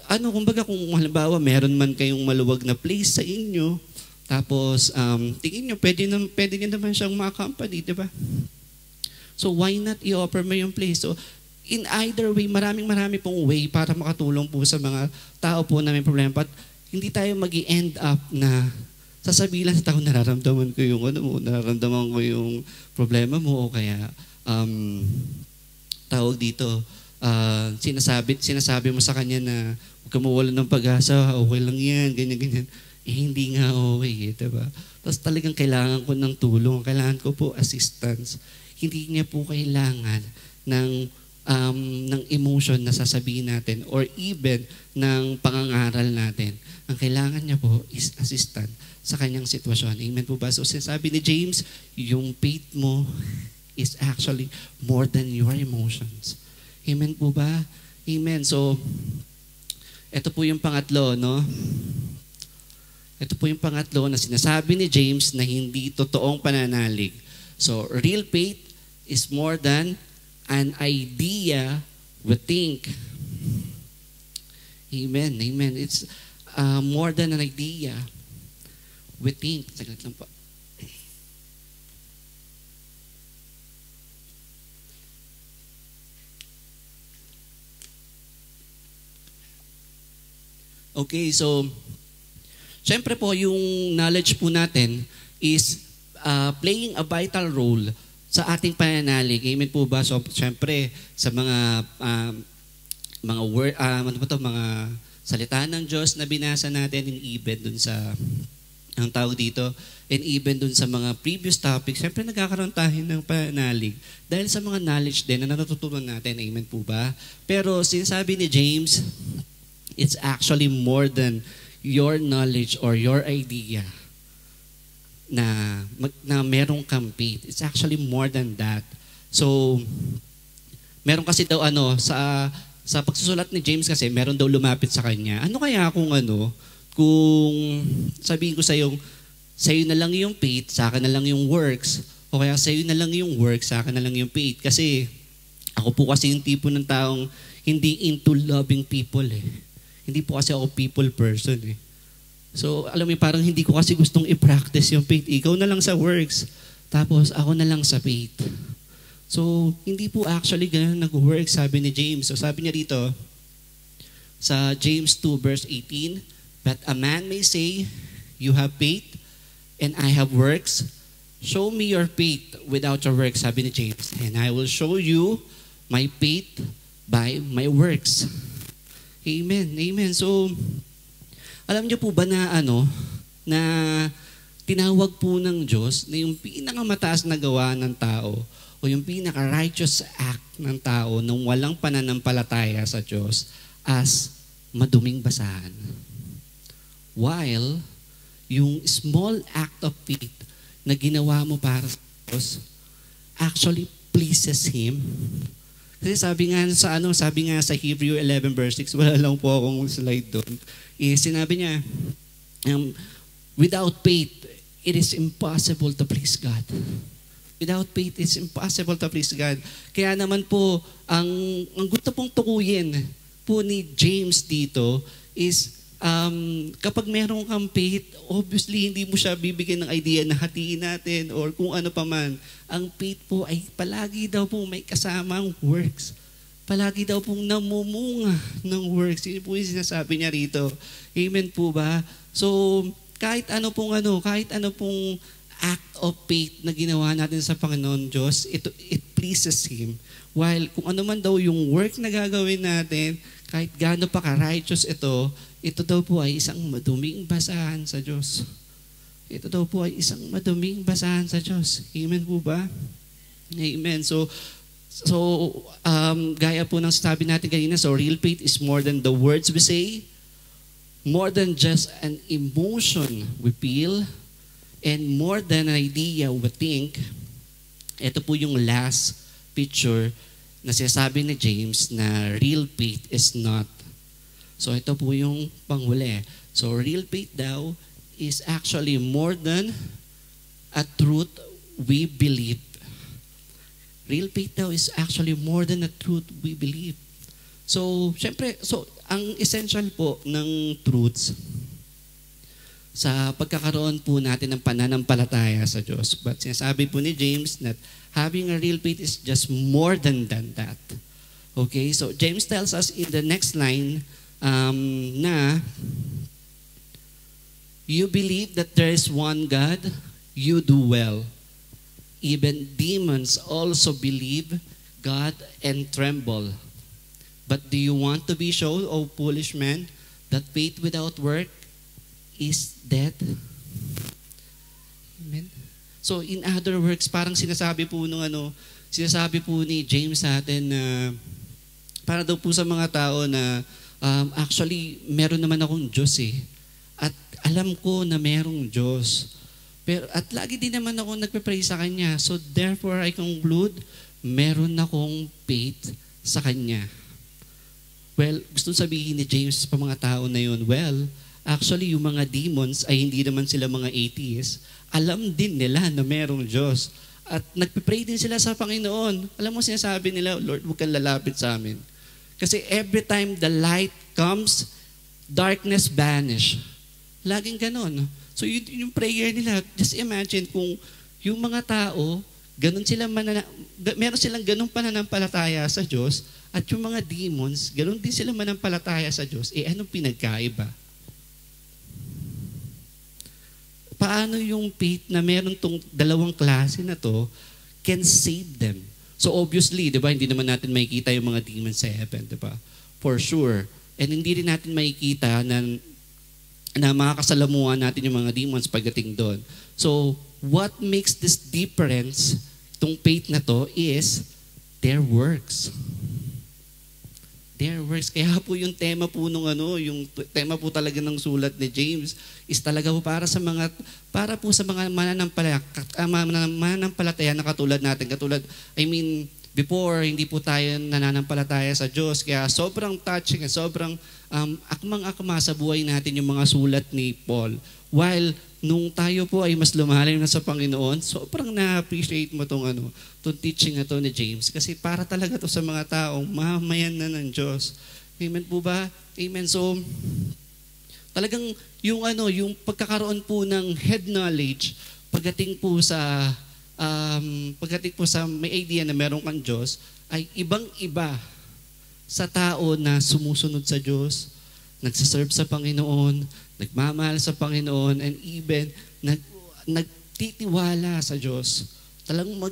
kumbaga kung halimbawa meron man kayong maluwag na place sa inyo, tapos tingin nyo, pwede nyo naman siyang ma-accompany, di ba? So, why not i-offer mo yung place? So, in either way, marami pong way para makatulong po sa mga tao po na may problema. But hindi tayo mag-i-end up na sasabihin lang sa tao, nararamdaman ko yung problema mo, o kaya, tawag dito, sinasabi mo sa kanya na huwag ka mawalan ng pag-asa, okay lang yan, ganyan. Hindi nga okay, diba? Tapos talagang kailangan ko ng tulong, kailangan ko po assistance. Hindi niya po kailangan ng emotion na sasabihin natin or even ng pangangaral natin. Ang kailangan niya po is assistant sa kanyang sitwasyon. Amen po ba? So sinasabi ni James, yung faith mo is actually more than your emotions. Amen po ba? Amen. So, ito po yung pangatlo, Ito po yung pangatlo na sinasabi ni James na hindi totoong pananalig. So, real faith is more than an idea we think. Amen. Amen. It's more than an idea we think. Saglit lang po. Okay, so, syempre po, yung knowledge po natin is playing a vital role sa ating pananalig. Amen po ba? So, syempre, sa mga mga salita ng Diyos na binasa natin, and even dun sa, ang tawag dito, and even dun sa mga previous topics, syempre nagkakaroon tayo ng pananalig dahil sa mga knowledge din na natutunan natin. Amen po ba? Pero sinasabi ni James, it's actually more than your knowledge or your idea na merong kang faith. It's actually more than that. So, meron kasi daw sa Sa pagsusulat ni James kasi, meron daw lumapit sa kanya. Ano kaya kung sabihin ko sa'yo na lang yung faith, sa akin na lang yung works, o kaya sa'yo na lang yung works, sa akin na lang yung faith. Kasi ako po kasi yung tipo ng taong hindi into loving people eh. Hindi po kasi ako people person eh. So, alam mo, parang hindi ko kasi gustong i-practice yung faith. Ikaw na lang sa works, tapos ako na lang sa faith. So, hindi po actually ganun nag-work, sabi ni James. So, sabi niya dito, sa James 2 verse 18, "But a man may say, you have faith, and I have works. Show me your faith without your works," sabi ni James, "and I will show you my faith by my works." Amen, amen. So, alam niyo po ba na na tinawag po ng Diyos na yung pinakamataas na gawa ng tao o yung pinaka-righteous act ng tao nang walang pananampalataya sa Diyos as maduming basahan. While yung small act of faith na ginawa mo para sa Diyos actually pleases Him. Kasi sabi nga sa Hebrew 11 verse 6, wala lang po akong slide doon. Sinabi niya, without faith, it is impossible to please God. Without faith, it's impossible to please God. Kaya naman po, ang gusto pong tukuyin po ni James dito is, kapag meron kang faith, obviously hindi mo siya bibigyan ng idea na hatiin natin or kung ano pa man. Ang faith po ay palagi daw po may kasamang works. Palagi daw pong namumunga ng works. Yun po yung sinasabi niya rito. Amen po ba? So, kahit ano pong act of faith na ginawa natin sa Panginoon Diyos, it pleases Him. While kung ano man daw yung work na gagawin natin, kahit gaano pa ka-righteous ito daw po ay isang maduming basahan sa Diyos. Ito daw po ay isang maduming basahan sa Diyos. Amen po ba? Amen. So gaya po ng sabi natin kanina, so real faith is more than the words we say, more than just an emotion we feel, and more than an idea we think. Ito po yung last picture na sinasabi ni James na real faith is not. So ito po yung panghuli. So real faith daw is actually more than a truth we believe. Real faith daw is actually more than a truth we believe. So, syempre, ang essential po ng truths sa pagkakaroon po natin ng pananampalataya sa Diyos. But sinasabi po ni James that having a real faith is just more than that. Okay, so James tells us in the next line na you believe that there is one God, you do well. Even demons also believe God and tremble. But do you want to be shown, O foolish man, that faith without work is dead? Amen. So in other words, parang sinasabi po ni James sa atin na para daw po sa mga tao na actually meron naman akong Diyos eh. At alam ko na merong Diyos. Pero at lagi din naman ako nagpe-pray sa Kanya. So therefore I conclude, meron akong faith sa Kanya. Well, gusto sabihin ni James sa mga tao na yun, well, actually yung mga demons ay hindi naman sila mga atheists. Alam din nila na merong Diyos. At nagpe-pray din sila sa Panginoon. Alam mo sinasabi nila, Lord, huwag kang lalapit sa amin. Kasi every time the light comes, darkness vanish. Laging ganon. So yung prayer nila, just imagine kung yung mga tao, meron silang ganong pananampalataya sa Diyos, at yung mga demons, ganon din sila manampalataya sa Diyos, anong pinagkaiba? Paano yung faith na meron tong dalawang klase na to can save them? So obviously, di ba, hindi naman natin makikita yung mga demons sa heaven, di ba? For sure. And hindi rin natin makikita na makakasalamuhan natin yung mga demons pagdating doon. So, what makes this difference, itong faith na to, is their works. Their works. Kaya po yung tema po yung tema po talaga ng sulat ni James is talaga po para po sa mga mananampalataya na katulad natin. Before, hindi po tayo nananampalataya sa Diyos. Kaya sobrang touching at sobrang akmang-akma sa buhay natin yung mga sulat ni Paul. While nung tayo po ay mas lumalim na sa Panginoon, sobrang na-appreciate mo tong teaching na to ni James. Kasi para talaga to sa mga taong mamayan na ng Diyos. Amen po ba? Amen. So, talagang yung pagkakaroon po ng head knowledge pagdating po sa may idea na meron kang Diyos ay ibang-iba sa tao na sumusunod sa Diyos, nagsiserve sa Panginoon, nagmamahal sa Panginoon, and even nagtitiwala sa Diyos.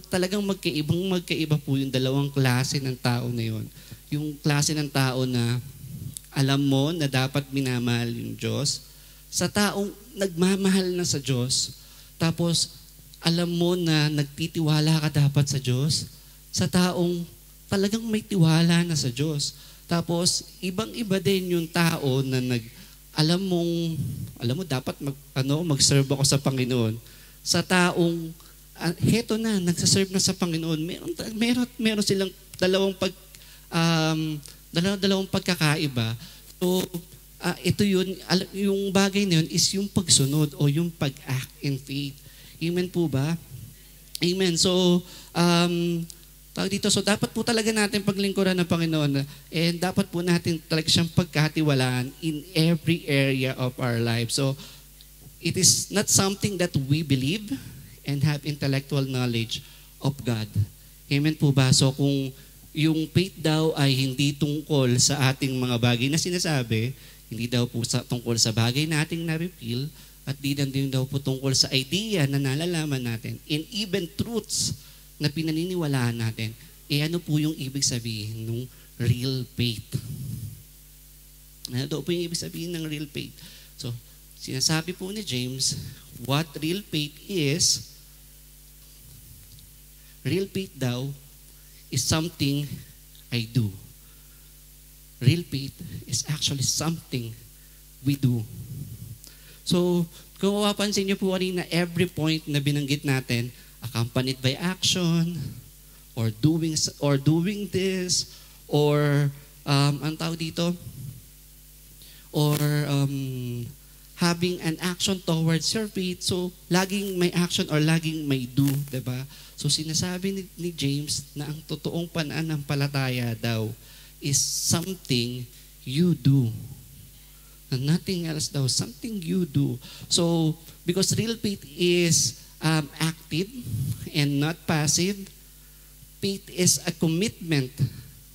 Talagang magkaiba po yung dalawang klase ng tao na yun. Yung klase ng tao na alam mo na dapat minamahal yung Diyos, sa taong nagmamahal na sa Diyos, tapos alam mo na nagtitiwala ka dapat sa Diyos, sa taong talagang may tiwala na sa Diyos. Tapos ibang-iba din yung tao na alam mo dapat mag-serve ako sa Panginoon. Sa taong heto na nagsa-serve na sa Panginoon, meron silang dalawang pagkakaiba. So ito yung bagay na yun is yung pagsunod o yung pag-act in faith. Amen po ba? Amen. So, so dapat po talaga natin paglingkuran ng Panginoon and dapat po natin talaga siyang pagkatiwalaan in every area of our life. So, it is not something that we believe and have intellectual knowledge of God. Amen po ba? So, kung yung faith daw ay hindi tungkol sa ating mga bagay na sinasabi, hindi daw po tungkol sa bagay nating na-reveal, at di din daw po tungkol sa idea na nalalaman natin and even truths na pinaniniwalaan natin, ano po yung ibig sabihin ng real faith? Ano daw po yung ibig sabihin ng real faith? So, sinasabi po ni James, what real faith is, real faith daw is something I do. Real faith is actually something we do. So, kung mapapansin niyo po kanina, every point na binanggit natin, accompanied by action, or doing this, or, ang tawag dito, or having an action towards your faith. So, laging may action or laging may do, diba? So, sinasabi ni James na ang totoong pananampalataya daw is something you do. Nothing else daw, something you do. So, because real faith is active and not passive, faith is a commitment,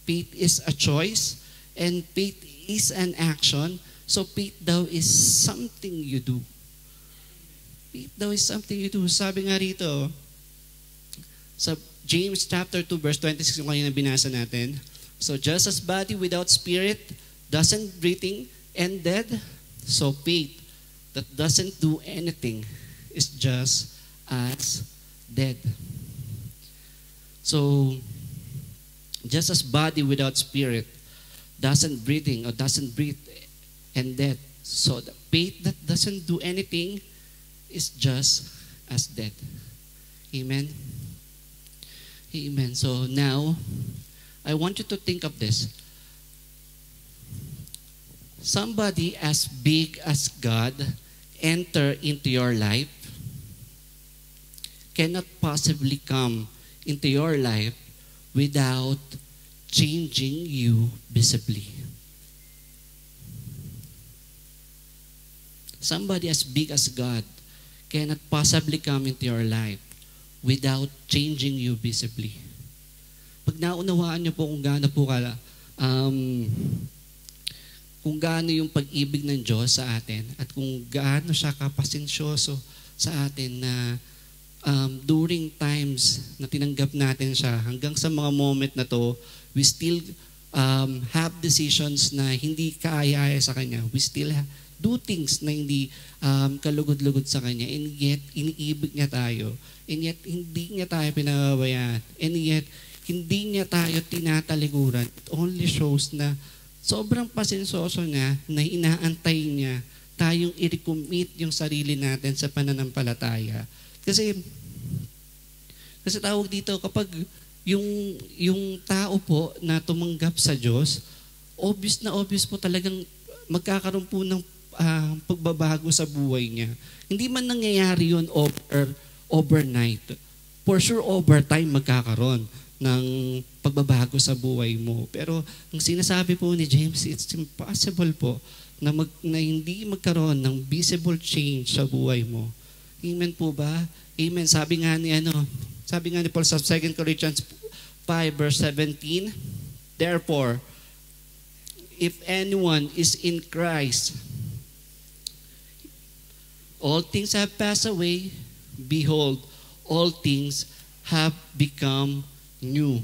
faith is a choice, and faith is an action. So, faith daw is something you do. Faith daw is something you do. Sabi nga rito, sa James chapter 2 verse 26 yung kanina binasa natin, so just as body without spirit doesn't breathing and dead, so faith that doesn't do anything is just as dead. So, just as body without spirit doesn't breathe and dead, so the faith that doesn't do anything is just as dead. Amen? Amen. So now, I want you to think of this. Somebody as big as God enter into your life cannot possibly come into your life without changing you visibly. Somebody as big as God cannot possibly come into your life without changing you visibly. Pag naunawaan niyo po kung gaano yung pag-ibig ng Diyos sa atin at kung gaano siya kapasensyoso sa atin na during times na tinanggap natin siya, hanggang sa mga moment na to, we still have decisions na hindi kaaya-aya sa Kanya. We still do things na hindi kalugod-lugod sa Kanya, and yet iniibig niya tayo, and yet hindi niya tayo pinababayaan, and yet hindi niya tayo tinatalikuran. It only shows na sobrang pasensyoso niya na inaantay niya tayong i-recommit yung sarili natin sa pananampalataya. Kasi tawag dito, kapag yung tao po na tumanggap sa Diyos, obvious po talagang magkakaroon po ng pagbabago sa buhay niya. Hindi man nangyayari yun overnight. For sure, over time magkakaroon ng pagbabago sa buhay mo. Pero ang sinasabi po ni James, it's impossible po na hindi magkaroon ng visible change sa buhay mo. Amen po ba? Amen. Sabi nga ni Paul sa 2 Corinthians 5 verse 17, therefore, if anyone is in Christ, all things have passed away. Behold, all things have become new.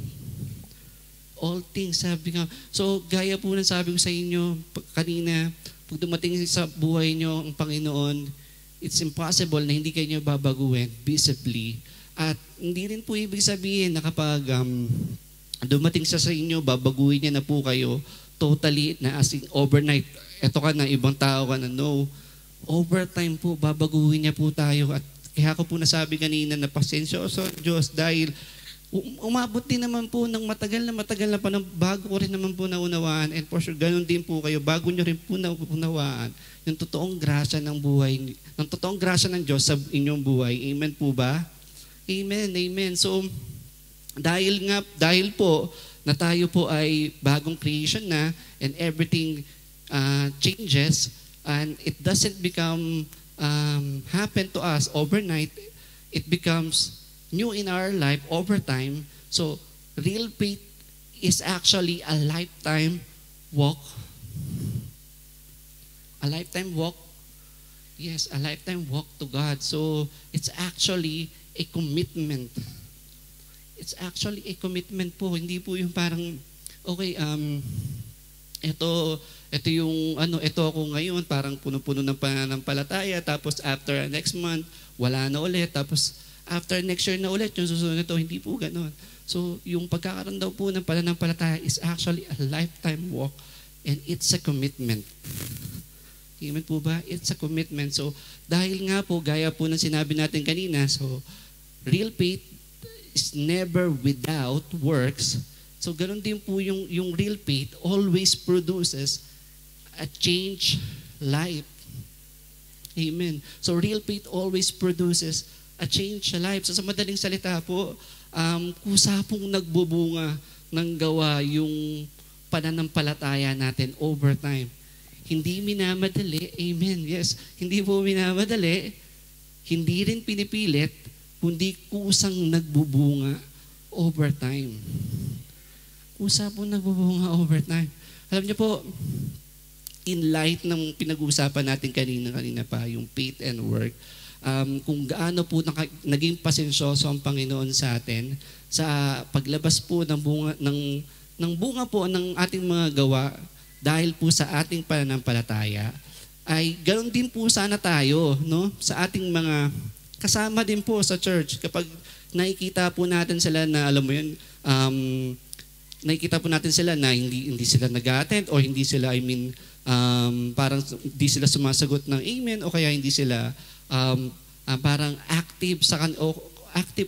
All things have become. So, gaya po ng sabi ko sa inyo kanina, pag dumating sa buhay nyo ang Panginoon, it's impossible na hindi kayo babaguhin visibly. At hindi rin po ibig sabihin na kapag dumating sa inyo, babaguhin niya na po kayo totally na as in overnight. Eto ka na, ibang tao ka na. No. Overtime po, babaguhin niya po tayo. At kaya ko po nasabi kanina na pasensyoso Diyos dahil umabot din naman po ng matagal na pa bago ko rin naman po naunawaan, and for sure, ganun din po kayo, bago nyo rin po naunawaan yung totoong grasya ng buhay, ng totoong grasya ng Diyos sa inyong buhay. Amen po ba? Amen, amen. So, dahil po na tayo po ay bagong creation na and everything changes and it doesn't become happen to us overnight, it becomes new in our life over time. So, real faith is actually a lifetime walk. A lifetime walk. Yes, a lifetime walk to God. So, it's actually a commitment. It's actually a commitment po. Hindi po yung parang, okay, ito yung, ito ako ngayon, parang puno-puno ng pananampalataya, tapos after next month, wala na ulit, tapos after next year na ulit, yung susunod na ito, hindi po ganun. So, yung pagkakaroon daw po ng pananampalataya is actually a lifetime walk and it's a commitment. Amen po ba? It's a commitment. So, dahil nga po, gaya po ng sinabi natin kanina, so, real faith is never without works. So, ganun din po yung real faith always produces a changed life. Amen. So, real faith always produces a change sa life. So sa madaling salita po, kusa pong nagbubunga ng gawa yung pananampalataya natin over time. Hindi minamadali, amen, yes. Hindi po minamadali, hindi rin pinipilit, kundi kusang nagbubunga over time. Kusa pong nagbubunga over time. Alam niyo po, in light ng pinag-uusapan natin kanina pa, yung faith and work, kung gaano po naging pasensyoso ang Panginoon sa atin sa paglabas po ng bunga po ng ating mga gawa dahil po sa ating pananampalataya, ay ganoon din po sana tayo, no? Sa ating mga kasama din po sa church, kapag nakikita po natin sila na, alam mo yun, nakikita po natin sila na hindi sila nag-attend or hindi sila, parang hindi sila sumasagot ng amen o kaya hindi sila parang active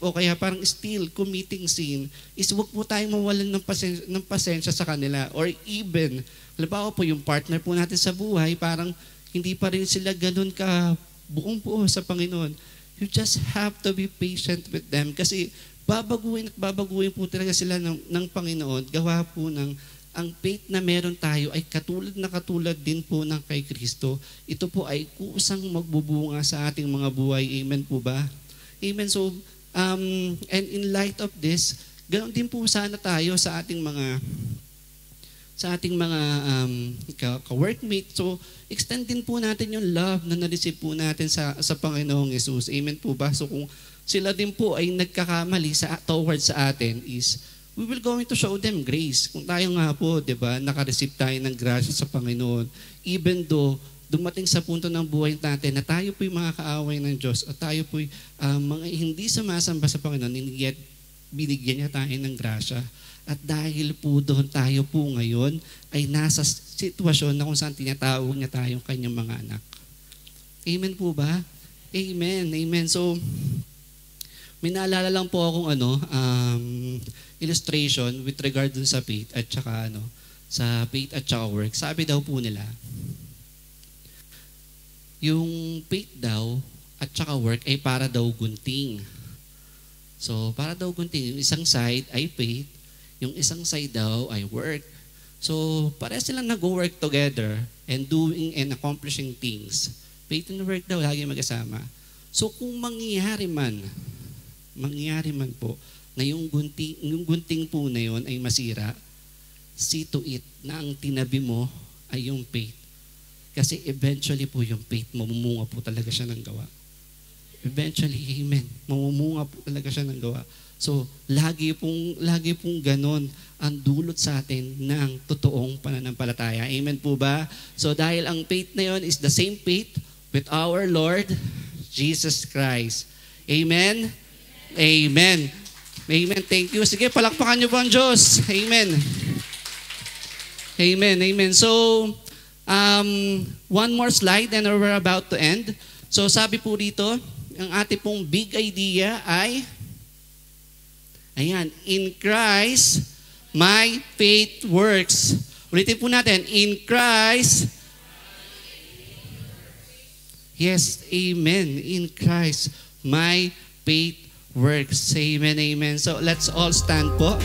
o kaya parang still committing sin, is wag po tayong mawalan ng pasensya sa kanila. Or even, halimbawa po yung partner po natin sa buhay, parang hindi pa rin sila ganun ka buong buo sa Panginoon. You just have to be patient with them kasi babaguhin po talaga sila ng Panginoon. Gawa po ng ang faith na meron tayo ay katulad din po ng kay Kristo. Ito po ay kusang magbubunga sa ating mga buhay. Amen po ba? Amen. So, and in light of this, ganoon din po sana tayo sa ating mga ka-workmate. So, extend din po natin yung love na na-receive po natin sa Panginoong Yesus. Amen po ba? So, kung sila din po ay nagkakamali towards sa atin is we will going to show them grace. Kung tayo nga po, di ba, naka-receive tayo ng grasya sa Panginoon, even though dumating sa punto ng buhay natin na tayo po'y mga kaaway ng Diyos at tayo po'y mga hindi sumasamba sa Panginoon, yet binigyan niya tayo ng grasya. At dahil po doon tayo po ngayon ay nasa sitwasyon na kung saan tinatawag niya tayong kanyang mga anak. Amen po ba? Amen. Amen. So, May naalala lang po akong illustration with regard dun sa faith at saka sa faith at saka work. Sabi daw po nila, yung faith daw at saka work ay para daw gunting. So, para daw gunting, yung isang side ay faith, yung isang side daw ay work. So, pares silang nag-work together and doing and accomplishing things. Faith and work daw lagi magkasama. So, kung mangyayari man po na yung gunting po na yun ay masira, see to it na ang tinabi mo ay yung faith. Kasi eventually po yung faith, mamumunga po talaga siya ng gawa. Eventually, amen. Mamumunga po talaga siya ng gawa. So, lagi pong ganon ang dulot sa atin ng totoong pananampalataya. Amen po ba? So, dahil ang faith na yun is the same faith with our Lord Jesus Christ. Amen? Amen. Amen. Thank you. Sige, palakpakan niyo po ang Diyos. Amen. Amen. Amen. So, one more slide and we're about to end. So, sabi po dito, ang ating pong big idea ay, ayan, in Christ, my faith works. Ulitin po natin, in Christ, yes, amen, in Christ, my faith works. Amen, amen. So, let's all stand po.